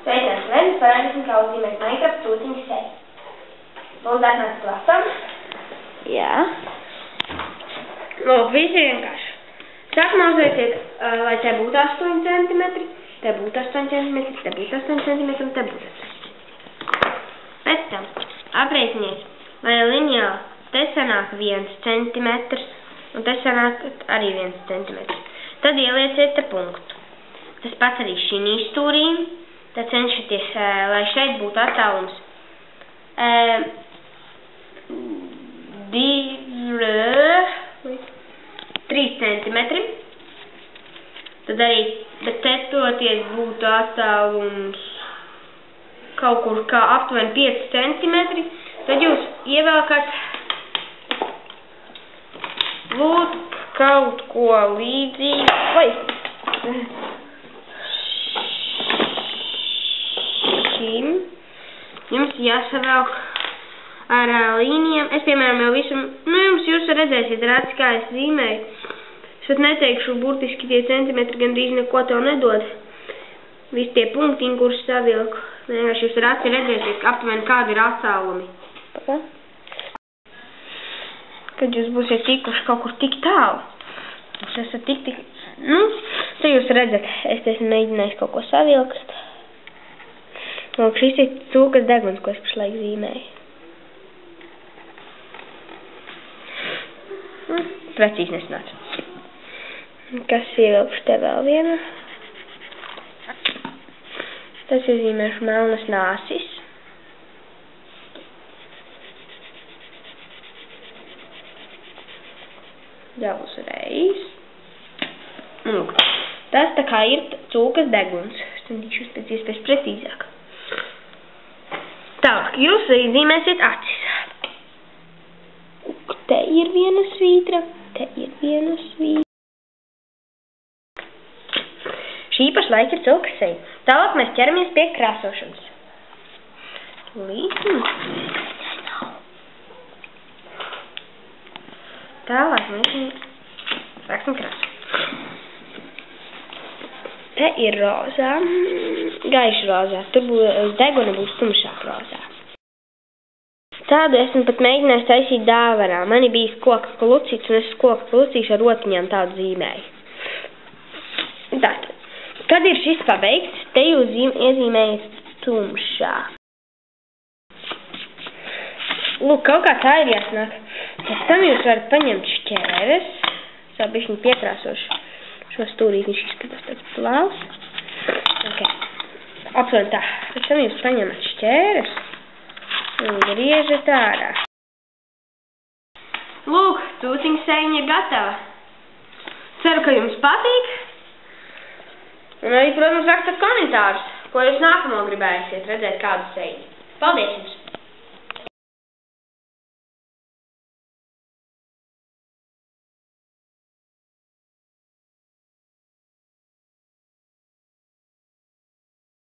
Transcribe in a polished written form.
Sveicināts, Lēnis, parādīsim, kā uzzīmēt Minecraft cūciņu seju. Lūdzu, atnāc klasam. Jā. Lūk, visi vienkārši. Sākumā uzlieciet, lai te būtu 8 centimetri, te būtu 8 centimetri, te būtu 8 centimetri un te būtu 8 centimetri. Pēc tam aprēķiniet, lai lineāli te sanāk 1 centimetrs un te sanāk arī 1 centimetrs. Tad ielieciet te punktu. Tas pats arī šī stūrī. Tad cenšaties, lai šeit būtu attālums 3 centimetri. Tad arī, bet te toties būtu attālums kaut kur kā aptuveni 5 centimetri. Tad jūs ievelkat lūk kaut ko līdzīgu. Jums jāsavelk ar līnijām. Es, piemēram, jau visu, jūs redzēsiet, rāds, kā es zīmēju. Es pat neteikšu, burtiski tie centimetri gandrīz neko tev nedod. Visi tie punktiņi, kurus savilku. Vienkārši jūs rāds redzēsiet, aptuveni kādi ir attālumi. Kad jūs būsiet tikuši kaut kur tik tālu, jūs esat tik, te jūs redzat, es esmu mēģinājis kaut ko savilkt. Lūk, šis ir cūkas deguns, ko es pašlaik zīmēju. Precīzi nesanāca. Kas ievilkšu te vēl vienu? Tas iezīmēšu melnas nāsis. Jau uzreiz. Lūk, tas tā kā ir cūkas deguns. Es centīšos pēc iespējas precīzāk. Tālāk, jūs zīmēsiet acis. Te ir viena svītra, te ir viena svītra. Šī pašlaik ir cūkas seja. Tālāk mēs ķeramies pie krāsošanas. Tālāk mēs sāksim krāsot. Te ir rozā, gaiša rozā, tur deguna būs tumšāk rozā. Tādu esmu pat mēģinājis taisīt dāvarā. Man ir bijis koka klucīts, un es koka klucīšu ar rotiņām tādu zīmēju. Tātad, kad ir šis pabeigts, te jūs iezīmējat tumšā. Lūk, kaut kā tā ir jāsnāk. Pēc tam jūs varat paņemt šķēres, bišķiņ piekrāsošu. Šo stūrīti viņš izskatās tāds plavs. Aptuveni tā. Pēc tam jūs paņemat šķēres un griežat ārā. Lūk, cūciņa sejiņa ir gatava. Ceru, ka jums patīk. Un arī, protams, rakstat komentārus, ko jūs nākamo gribēsiet redzēt kādu sejiņu. Paldies jums!